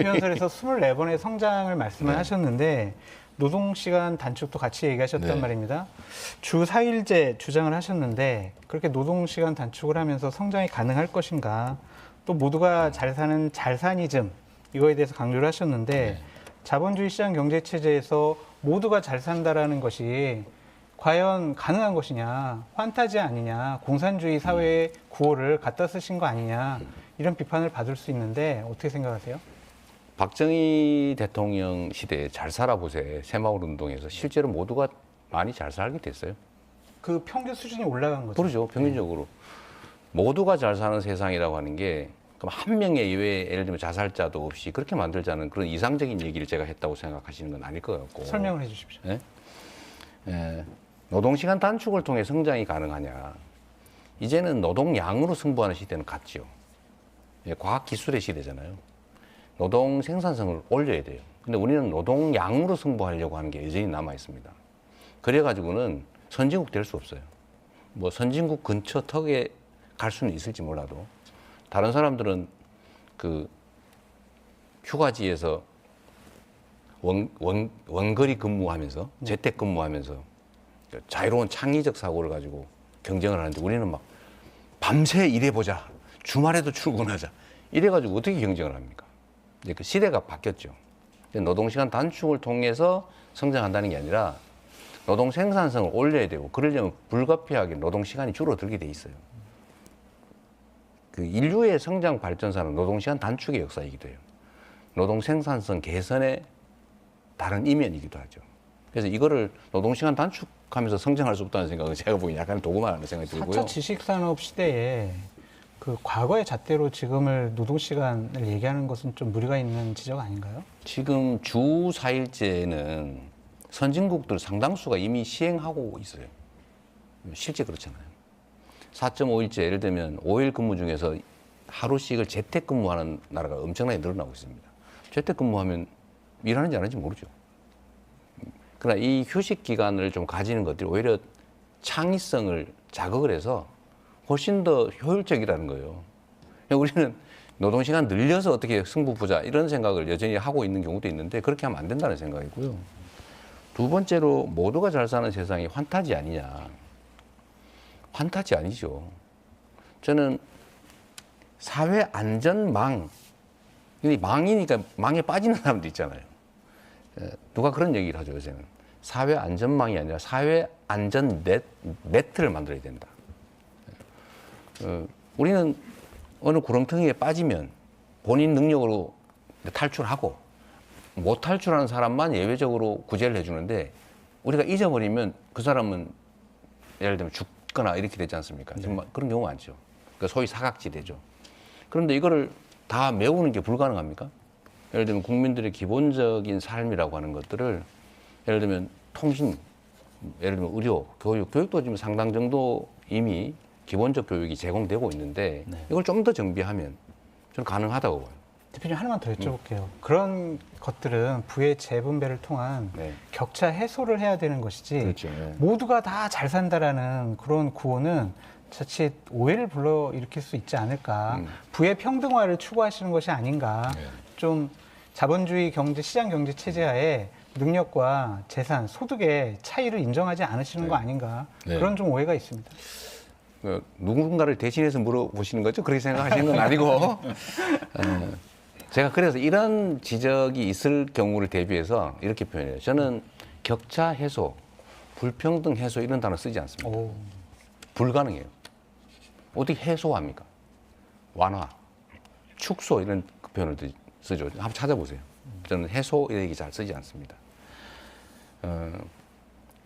비연설에서 24번의 성장을 말씀을 하셨는데 노동시간 단축도 같이 얘기하셨단 말입니다. 주 4일제 주장을 하셨는데 그렇게 노동시간 단축을 하면서 성장이 가능할 것인가? 또 모두가 잘 사는 잘사니즘 이거에 대해서 강조를 하셨는데 자본주의 시장 경제 체제에서 모두가 잘 산다라는 것이 과연 가능한 것이냐, 환타지 아니냐, 공산주의 사회의 구호를 갖다 쓰신 거 아니냐 이런 비판을 받을 수 있는데 어떻게 생각하세요? 박정희 대통령 시대에 잘 살아보세 새마을운동에서 실제로 모두가 많이 잘 살게 됐어요. 그 평균 수준이 올라간 거죠. 그렇죠. 평균적으로 모두가 잘 사는 세상이라고 하는 게 그럼 한 명의 이외에 예를 들면 자살자도 없이 그렇게 만들자는 그런 이상적인 얘기를 제가 했다고 생각하시는 건 아닐 것 같고. 설명을 해주십시오. 노동시간 단축을 통해 성장이 가능하냐. 이제는 노동량으로 승부하는 시대는 갔죠. 과학기술의 시대잖아요. 노동 생산성을 올려야 돼요. 근데 우리는 노동량으로 승부하려고 하는 게 여전히 남아 있습니다. 그래가지고는 선진국 될 수 없어요. 뭐 선진국 근처 턱에 갈 수는 있을지 몰라도 다른 사람들은 그 휴가지에서 원거리 근무하면서 재택 근무하면서 자유로운 창의적 사고를 가지고 경쟁을 하는데 우리는 막 밤새 일해보자, 주말에도 출근하자 이래가지고 어떻게 경쟁을 합니까? 이제 그 시대가 바뀌었죠. 노동시간 단축을 통해서 성장한다는 게 아니라 노동 생산성을 올려야 되고 그러려면 불가피하게 노동시간이 줄어들게 돼 있어요. 그 인류의 성장 발전사는 노동시간 단축의 역사이기도 해요. 노동 생산성 개선의 다른 이면이기도 하죠. 그래서 이거를 노동시간 단축하면서 성장할 수 없다는 생각은 제가 보기엔 약간 도구만하는 생각이 들고요. 4차 지식산업 시대에 그 과거의 잣대로 지금을 노동시간을 얘기하는 것은 좀 무리가 있는 지적 아닌가요? 지금 주 4일제는 선진국들 상당수가 이미 시행하고 있어요. 실제 그렇잖아요. 4.5일제 예를 들면 5일 근무 중에서 하루씩을 재택근무하는 나라가 엄청나게 늘어나고 있습니다. 재택근무하면 일하는지 안 하는지 모르죠. 그러나 이 휴식 기간을 좀 가지는 것들이 오히려 창의성을 자극을 해서 훨씬 더 효율적이라는 거예요. 우리는 노동시간 늘려서 어떻게 승부 보자 이런 생각을 여전히 하고 있는 경우도 있는데 그렇게 하면 안 된다는 생각이고요. 두 번째로 모두가 잘 사는 세상이 환타지 아니냐. 환타지 아니죠. 저는 사회 안전망, 망이니까 망에 빠지는 사람도 있잖아요. 누가 그런 얘기를 하죠, 요새는. 사회 안전망이 아니라 사회 안전 네트를 만들어야 된다. 우리는 어느 구렁텅이에 빠지면 본인 능력으로 탈출하고 못 탈출하는 사람만 예외적으로 구제를 해주는데 우리가 잊어버리면 그 사람은 예를 들면 죽거나 이렇게 되지 않습니까? 정말 그런 경우가 많죠. 그러니까 소위 사각지대죠. 그런데 이거를 다 메우는 게 불가능합니까? 예를 들면 국민들의 기본적인 삶이라고 하는 것들을 예를 들면 통신, 예를 들면 의료, 교육도 지금 상당 정도 이미 기본적 교육이 제공되고 있는데 이걸 좀 더 정비하면 저는 가능하다고 봐요. 대표님 하나만 더 여쭤볼게요. 그런 것들은 부의 재분배를 통한 격차 해소를 해야 되는 것이지 그렇죠. 모두가 다 잘 산다라는 그런 구호는 자칫 오해를 불러일으킬 수 있지 않을까. 부의 평등화를 추구하시는 것이 아닌가. 좀 자본주의 경제, 시장 경제 체제 하에 능력과 재산, 소득의 차이를 인정하지 않으시는 거 아닌가. 그런 좀 오해가 있습니다. 누군가를 대신해서 물어보시는 거죠? 그렇게 생각하시는 건 아니고. 제가 그래서 이런 지적이 있을 경우를 대비해서 이렇게 표현해요. 저는 격차 해소, 불평등 해소 이런 단어 쓰지 않습니다. 불가능해요. 어떻게 해소합니까? 완화, 축소 이런 표현을 쓰죠. 한번 찾아보세요. 저는 해소 이런 얘기 잘 쓰지 않습니다.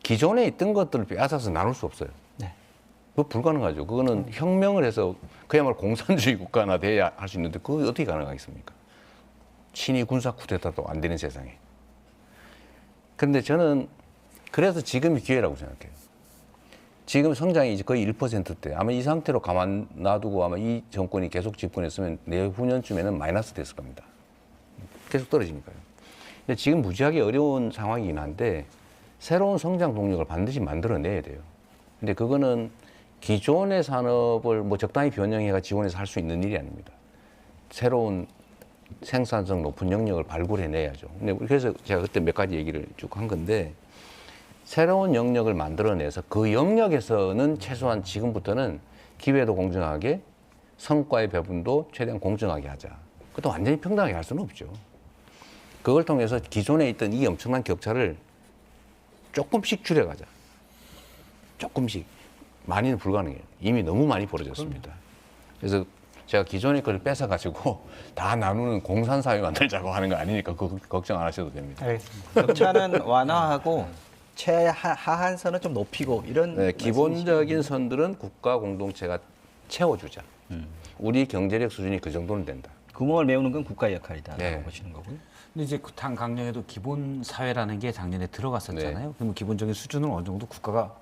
기존에 있던 것들을 빼앗아서 나눌 수 없어요. 그거 불가능하죠. 그거는 혁명을 해서 그야말로 공산주의 국가나 돼야 할 수 있는데 그거 어떻게 가능하겠습니까? 친위 군사 쿠데타도 안 되는 세상에. 그런데 저는 그래서 지금이 기회라고 생각해요. 지금 성장이 이제 거의 1%대. 아마 이 상태로 가만 놔두고 아마 이 정권이 계속 집권했으면 내후년쯤에는 마이너스 됐을 겁니다. 계속 떨어지니까요. 근데 지금 무지하게 어려운 상황이긴 한데 새로운 성장 동력을 반드시 만들어내야 돼요. 근데 그거는 기존의 산업을 뭐 적당히 변형해가 지원해서 할 수 있는 일이 아닙니다. 새로운 생산성 높은 영역을 발굴해내야죠. 근데 그래서 제가 그때 몇 가지 얘기를 쭉 한 건데 새로운 영역을 만들어내서 그 영역에서는 최소한 지금부터는 기회도 공정하게 성과의 배분도 최대한 공정하게 하자. 그것도 완전히 평등하게 할 수는 없죠. 그걸 통해서 기존에 있던 이 엄청난 격차를 조금씩 줄여가자. 조금씩. 많이는 불가능해요. 이미 너무 많이 벌어졌습니다. 그래서 제가 기존의 걸 뺏어가지고 다 나누는 공산사회 만들자고 하는 거 아니니까 그거 걱정 안 하셔도 됩니다. 알겠습니다. 격차는 완화하고 최하한선은 좀 높이고 이런 네, 기본적인 선들은 국가 공동체가 채워주자. 우리 경제력 수준이 그 정도는 된다. 구멍을 메우는 건 국가의 역할이다. 네. 라고 보시는 거고요. 근데 이제 그 당 강령에도 기본 사회라는 게 작년에 들어갔었잖아요. 그러면 기본적인 수준을 어느 정도 국가가